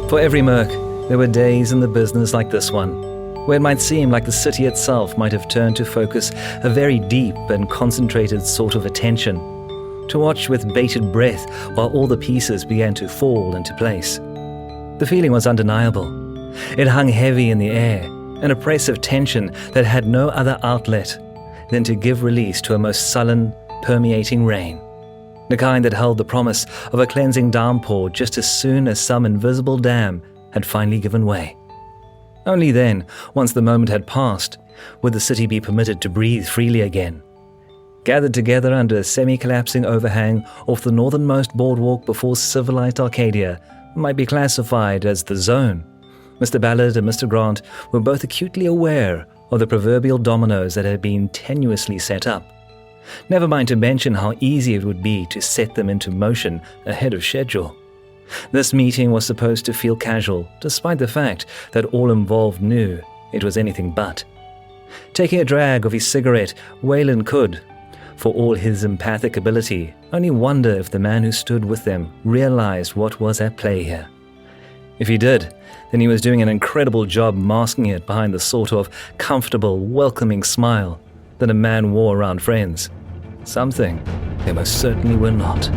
For every merc, there were days in the business like this one, where it might seem like the city itself might have turned to focus a very deep and concentrated sort of attention, to watch with bated breath while all the pieces began to fall into place. The feeling was undeniable. It hung heavy in the air, an oppressive tension that had no other outlet than to give release to a most sullen, permeating rain, the kind that held the promise of a cleansing downpour just as soon as some invisible dam had finally given way. Only then, once the moment had passed, would the city be permitted to breathe freely again. Gathered together under a semi-collapsing overhang off the northernmost boardwalk before civilized Arcadia might be classified as the Zone, Mr. Ballard and Mr. Grant were both acutely aware of the proverbial dominoes that had been tenuously set up. Never mind to mention how easy it would be to set them into motion ahead of schedule. This meeting was supposed to feel casual, despite the fact that all involved knew it was anything but. Taking a drag of his cigarette, Waylon could, for all his empathic ability, only wonder if the man who stood with them realized what was at play here. If he did, then he was doing an incredible job masking it behind the sort of comfortable, welcoming smile that a man wore around friends. Something they most certainly were not.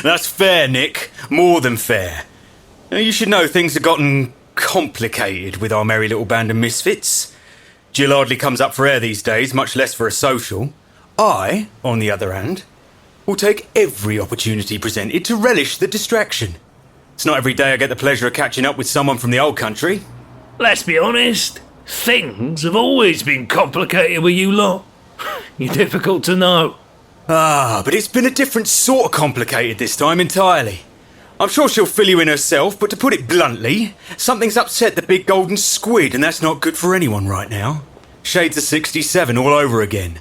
That's fair, Nick. More than fair. Now, you should know things have gotten complicated with our merry little band of misfits. Jill hardly comes up for air these days, much less for a social. I, on the other hand, will take every opportunity presented to relish the distraction. It's not every day I get the pleasure of catching up with someone from the old country. Let's be honest, things have always been complicated with you lot. You're difficult to know. But it's been a different sort of complicated this time entirely. I'm sure she'll fill you in herself, but to put it bluntly, something's upset the big golden squid, and that's not good for anyone right now. Shades of 67 all over again.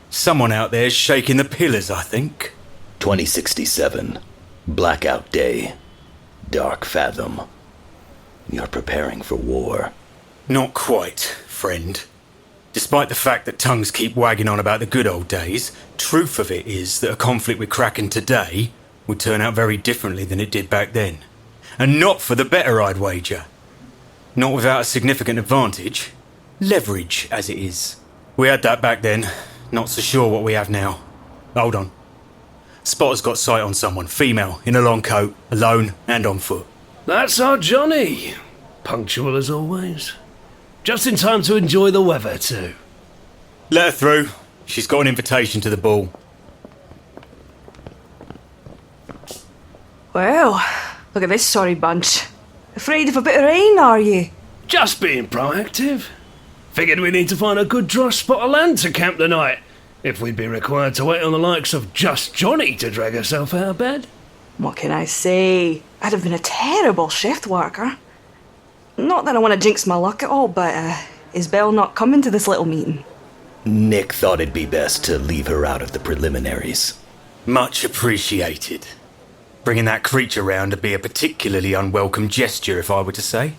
Someone out there's shaking the pillars, I think. 2067. Blackout Day. Dark Fathom. You're preparing for war. Not quite, friend. Despite the fact that tongues keep wagging on about the good old days, truth of it is that a conflict with Kraken today would turn out very differently than it did back then. And not for the better, I'd wager. Not without a significant advantage. Leverage, as it is. We had that back then. Not so sure what we have now. Hold on. Spotter's got sight on someone, female, in a long coat, alone and on foot. That's our Jonny. Punctual as always. Just in time to enjoy the weather too. Let her through. She's got an invitation to the ball. Well, look at this sorry bunch. Afraid of a bit of rain, are you? Just being proactive. Figured we need to find a good dry spot of land to camp tonight, if we'd be required to wait on the likes of just Jonny to drag herself out of bed. What can I say? I'd have been a terrible shift worker. Not that I want to jinx my luck at all, but is Belle not coming to this little meeting? Nick thought it'd be best to leave her out of the preliminaries. Much appreciated. Bringing that creature round would be a particularly unwelcome gesture, if I were to say.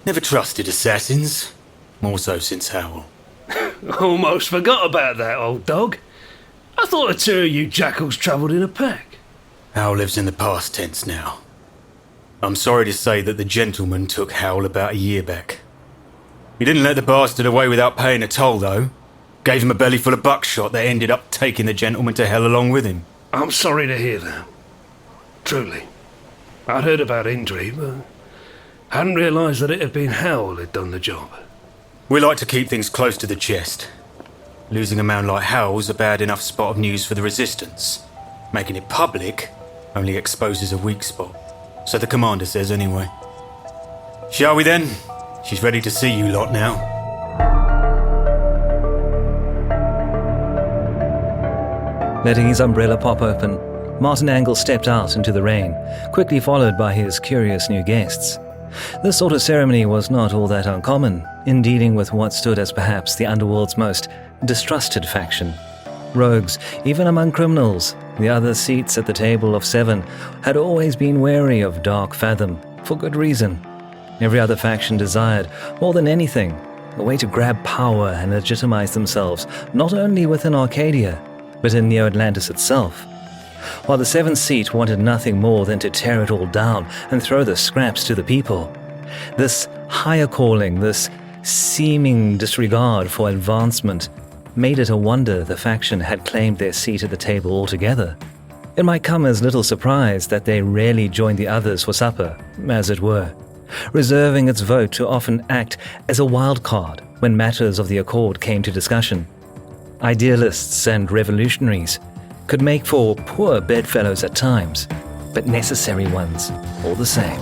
Never trusted assassins. More so since Howl. Almost forgot about that, old dog. I thought the two of you jackals travelled in a pack. Howl lives in the past tense now. I'm sorry to say that the gentleman took Howl about a year back. He didn't let the bastard away without paying a toll, though. Gave him a belly full of buckshot that ended up taking the gentleman to hell along with him. I'm sorry to hear that. Truly. I'd heard about injury, but hadn't realised that it had been Howl who'd done the job. We like to keep things close to the chest. Losing a man like Howl's a bad enough spot of news for the Resistance. Making it public only exposes a weak spot. So the commander says anyway. Shall we then? She's ready to see you lot now. Letting his umbrella pop open, Martin Angle stepped out into the rain, quickly followed by his curious new guests. This sort of ceremony was not all that uncommon in dealing with what stood as perhaps the underworld's most distrusted faction. Rogues, even among criminals, the other seats at the table of 7 had always been wary of Dark Fathom, for good reason. Every other faction desired, more than anything, a way to grab power and legitimize themselves, not only within Arcadia, but in Neo Atlantis itself. While the 7th seat wanted nothing more than to tear it all down and throw the scraps to the people. This higher calling, this seeming disregard for advancement, made it a wonder the faction had claimed their seat at the table altogether. It might come as little surprise that they rarely joined the others for supper, as it were, reserving its vote to often act as a wild card when matters of the Accord came to discussion. Idealists and revolutionaries could make for poor bedfellows at times, but necessary ones all the same.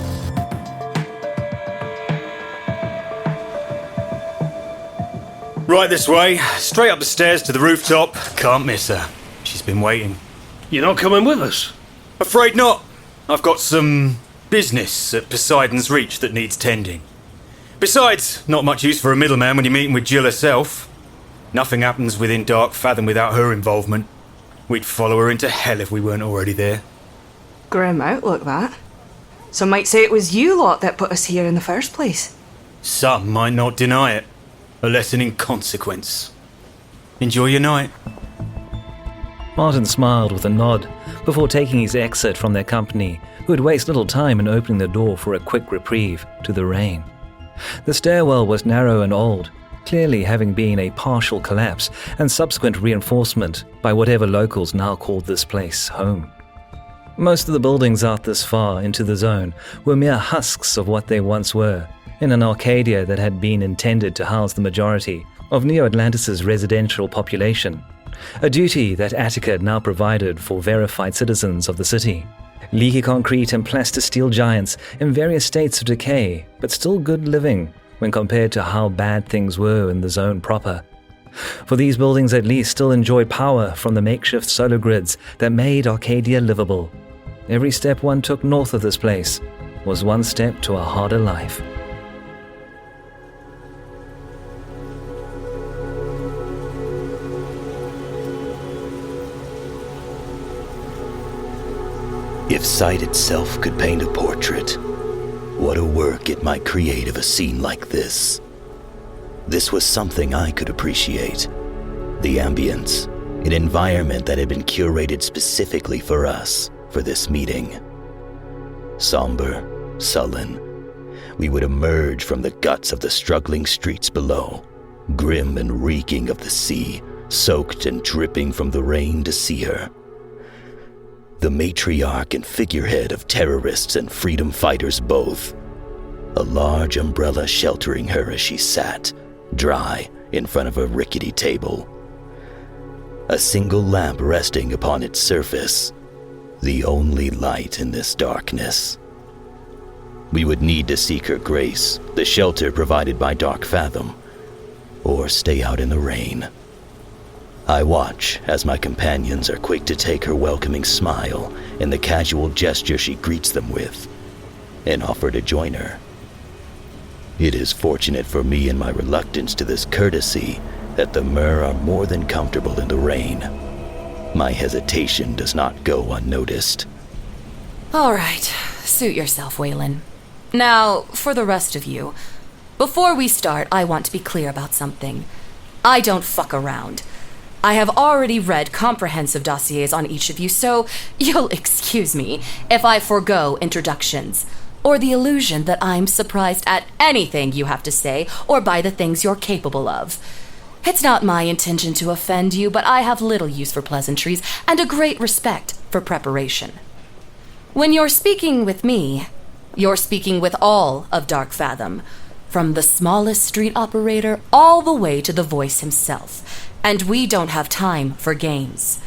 Right this way, straight up the stairs to the rooftop. Can't miss her. She's been waiting. You're not coming with us? Afraid not. I've got some business at Poseidon's Reach that needs tending. Besides, not much use for a middleman when you're meeting with Jill herself. Nothing happens within Dark Fathom without her involvement. We'd follow her into hell if we weren't already there. Grim outlook, that. Some might say it was you lot that put us here in the first place. Some might not deny it. A lesson in consequence. Enjoy your night. Martin smiled with a nod before taking his exit from their company, who would waste little time in opening the door for a quick reprieve to the rain. The stairwell was narrow and old, clearly having been a partial collapse and subsequent reinforcement by whatever locals now called this place home. Most of the buildings out this far into the zone were mere husks of what they once were, in an Arcadia that had been intended to house the majority of Neo Atlantis' residential population, a duty that Attica now provided for verified citizens of the city. Leaky concrete and plastic-steel giants in various states of decay, but still good living when compared to how bad things were in the zone proper. For these buildings at least still enjoyed power from the makeshift solar grids that made Arcadia livable. Every step one took north of this place was one step to a harder life. If sight itself could paint a portrait, what a work it might create of a scene like this. This was something I could appreciate. The ambience, an environment that had been curated specifically for us, for this meeting. Somber, sullen, we would emerge from the guts of the struggling streets below, grim and reeking of the sea, soaked and dripping from the rain to see her. The matriarch and figurehead of terrorists and freedom fighters both. A large umbrella sheltering her as she sat, dry, in front of a rickety table. A single lamp resting upon its surface, the only light in this darkness. We would need to seek her grace, the shelter provided by Dark Fathom, or stay out in the rain. I watch as my companions are quick to take her welcoming smile and the casual gesture she greets them with, and offer to join her. It is fortunate for me and my reluctance to this courtesy that the Mer are more than comfortable in the rain. My hesitation does not go unnoticed. All right, suit yourself, Waylon. Now, for the rest of you, before we start, I want to be clear about something. I don't fuck around. I have already read comprehensive dossiers on each of you, so you'll excuse me if I forego introductions, or the illusion that I'm surprised at anything you have to say or by the things you're capable of. It's not my intention to offend you, but I have little use for pleasantries and a great respect for preparation. When you're speaking with me, you're speaking with all of Dark Fathom, from the smallest street operator all the way to the voice himself. And we don't have time for games.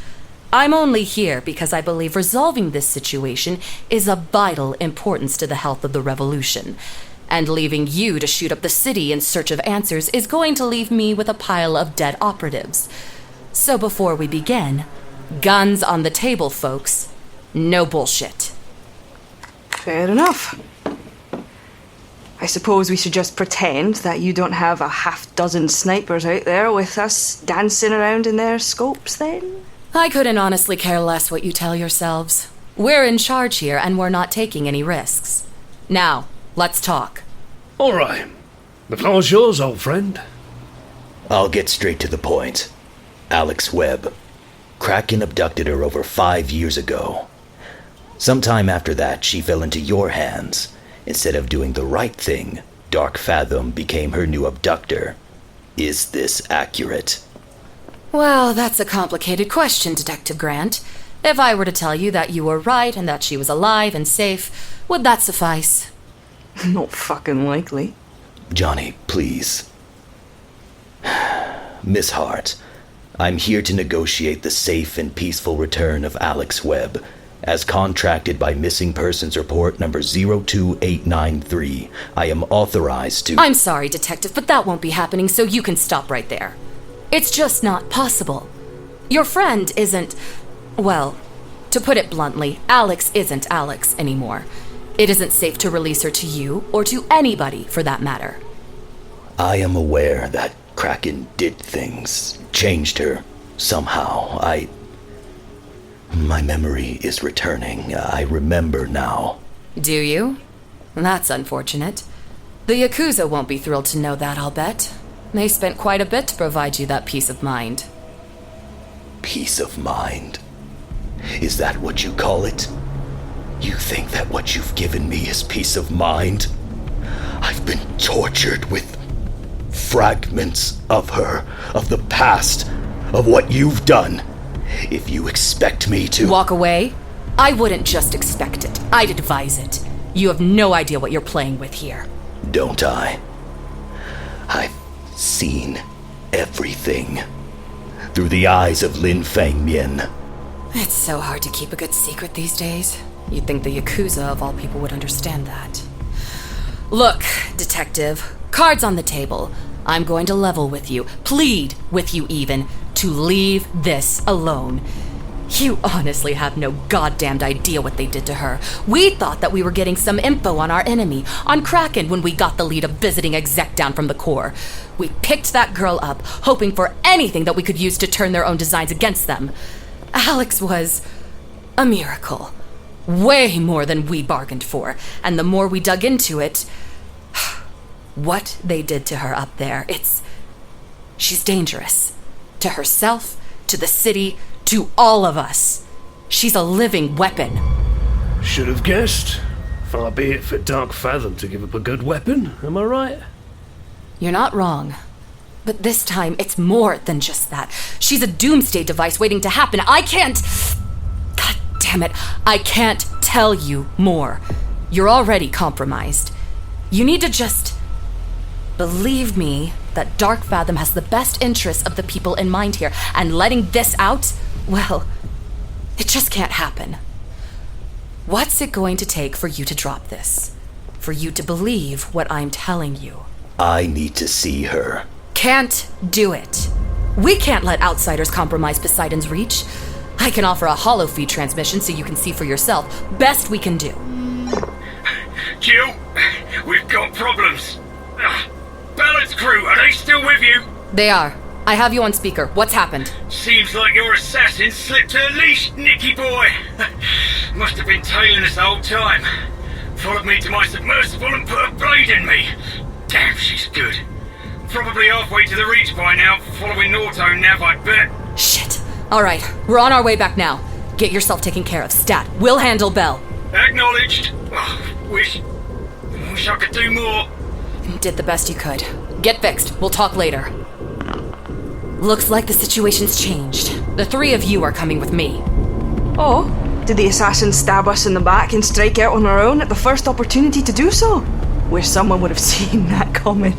I'm only here because I believe resolving this situation is of vital importance to the health of the revolution. And leaving you to shoot up the city in search of answers is going to leave me with a pile of dead operatives. So before we begin, guns on the table, folks. No bullshit. Fair enough. I suppose we should just pretend that you don't have a half-dozen snipers out there with us dancing around in their scopes, then? I couldn't honestly care less what you tell yourselves. We're in charge here, and we're not taking any risks. Now, let's talk. All right. The floor's yours, old friend. I'll get straight to the point. Alex Webb. Kraken abducted her over 5 years ago. Sometime after that, she fell into your hands. Instead of doing the right thing, Dark Fathom became her new abductor. Is this accurate? Well, that's a complicated question, Detective Grant. If I were to tell you that you were right and that she was alive and safe, would that suffice? Not fucking likely. Jonny, please. Miss Hart, I'm here to negotiate the safe and peaceful return of Alex Webb, as contracted by Missing Persons Report number 02893. I am authorized to— I'm sorry, Detective, but that won't be happening, so you can stop right there. It's just not possible. Your friend isn't— well, to put it bluntly, Alex isn't Alex anymore. It isn't safe to release her to you, or to anybody for that matter. I am aware that Kraken did things, changed her, somehow. My memory is returning. I remember now. Do you? That's unfortunate. The Yakuza won't be thrilled to know that, I'll bet. They spent quite a bit to provide you that peace of mind. Peace of mind? Is that what you call it? You think that what you've given me is peace of mind? I've been tortured with fragments of her, of the past, of what you've done. If you expect me to— Walk away? I wouldn't just expect it. I'd advise it. You have no idea what you're playing with here. Don't I? I've seen everything. Through the eyes of Lin Feng Mian. It's so hard to keep a good secret these days. You'd think the Yakuza of all people would understand that. Look, Detective, cards on the table. I'm going to level with you, plead with you even, to leave this alone. You honestly have no goddamned idea what they did to her. We thought that we were getting some info on our enemy, on Kraken, when we got the lead of visiting exec down from the core. We picked that girl up, hoping for anything that we could use to turn their own designs against them. Alex was a miracle. Way more than we bargained for. And the more we dug into it, what they did to her up there, she's dangerous. To herself, to the city, to all of us. She's a living weapon. Should have guessed. Far be it for Dark Fathom to give up a good weapon, am I right? You're not wrong. But this time, it's more than just that. She's a doomsday device waiting to happen. I can't— God damn it, I can't tell you more. You're already compromised. You need to just believe me that Dark Fathom has the best interests of the people in mind here, and letting this out, well, it just can't happen. What's it going to take for you to drop this? For you to believe what I'm telling you? I need to see her. Can't do it. We can't let outsiders compromise Poseidon's reach. I can offer a hollow feed transmission so you can see for yourself. Best we can do. Jill, we've got problems. Ballard's crew, are they still with you? They are. I have you on speaker. What's happened? Seems like your assassin slipped her leash, Nicky boy. Must have been tailing us the whole time. Followed me to my submersible and put a blade in me. Damn, she's good. Probably halfway to the reach by now, following Narrator nav, I bet. Shit. Alright, we're on our way back now. Get yourself taken care of. Stat, we'll handle Bell. Acknowledged. Wish I could do more. Did the best you could. Get fixed. We'll talk later. Looks like the situation's changed. The three of you are coming with me. Oh, did the assassin stab us in the back and strike out on our own at the first opportunity to do so? Wish someone would have seen that coming.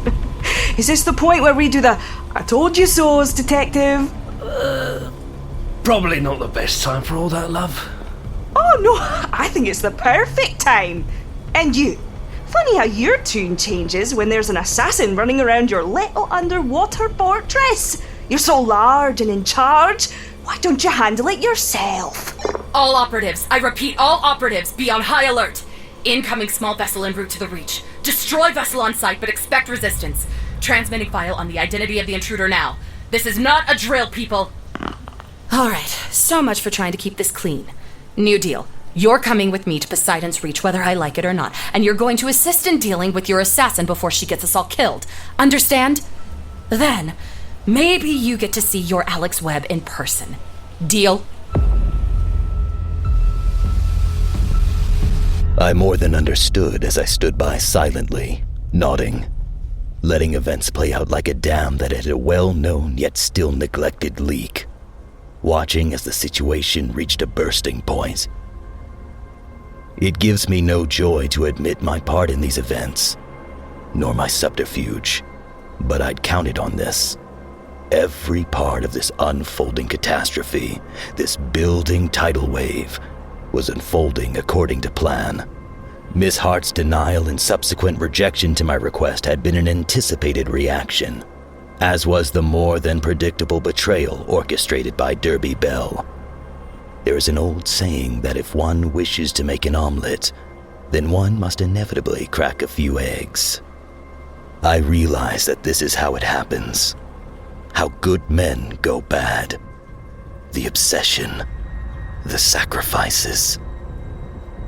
Is this the point where we do the "I told you so's," detective? Probably not the best time for all that, love. Oh no, I think it's the perfect time. And you. Funny how your tune changes when there's an assassin running around your little underwater fortress. You're so large and in charge. Why don't you handle it yourself? All operatives, I repeat, all operatives, be on high alert. Incoming small vessel en route to the Reach. Destroy vessel on sight, but expect resistance. Transmitting file on the identity of the intruder now. This is not a drill, people. Alright, so much for trying to keep this clean. New deal. You're coming with me to Poseidon's Reach whether I like it or not, and you're going to assist in dealing with your assassin before she gets us all killed. Understand? Then, maybe you get to see your Alex Webb in person. Deal? I more than understood as I stood by silently, nodding, letting events play out like a dam that had a well-known yet still neglected leak, watching as the situation reached a bursting point. It gives me no joy to admit my part in these events, nor my subterfuge, but I'd counted on this. Every part of this unfolding catastrophe, this building tidal wave, was unfolding according to plan. Miss Hart's denial and subsequent rejection to my request had been an anticipated reaction, as was the more than predictable betrayal orchestrated by Derby Bell. There is an old saying that if one wishes to make an omelet, then one must inevitably crack a few eggs. I realize that this is how it happens, how good men go bad. The obsession, the sacrifices,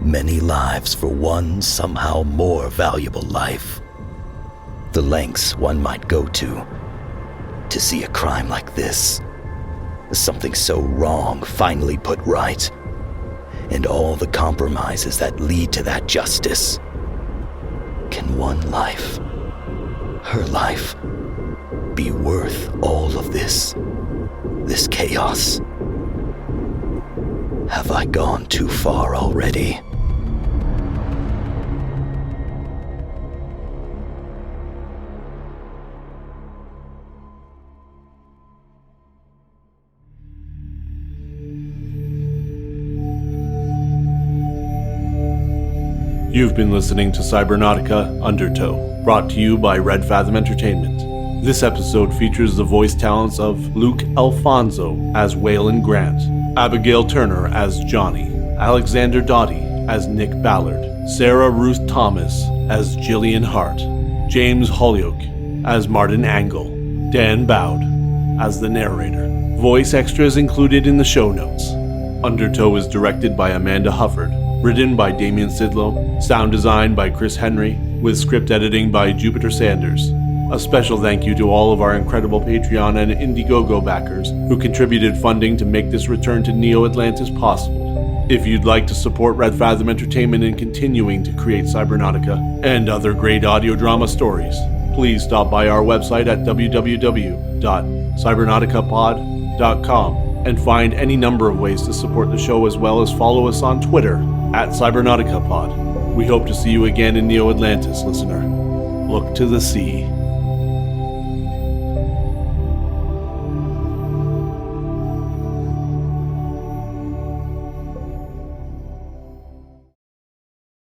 many lives for one somehow more valuable life. The lengths one might go to see a crime like this, something so wrong finally put right, and all the compromises that lead to that justice. Can one life, her life, be worth all of this chaos? Have I gone too far already? You've been listening to Cybernautica Undertow, brought to you by Red Fathom Entertainment. This episode features the voice talents of Luke Alphonso as Waylon Grant, Abigail Turner as Jonny, Alexander Doddy as Nick Ballard, Sarah Ruth Thomas as Jillian Hart, James Holyoake as Martin Angle, Dan Boud as the narrator. Voice extras included in the show notes. Undertow is directed by Amanda Hufford, written by Damian Szydlo, sound design by Chris Henry, with script editing by Jupiter Sanders. A special thank you to all of our incredible Patreon and Indiegogo backers who contributed funding to make this return to Neo Atlantis possible. If you'd like to support Red Fathom Entertainment in continuing to create Cybernautica and other great audio drama stories, please stop by our website at www.cybernauticapod.com and find any number of ways to support the show, as well as follow us on Twitter at Cybernautica Pod. We hope to see you again in Neo Atlantis, listener. Look to the sea.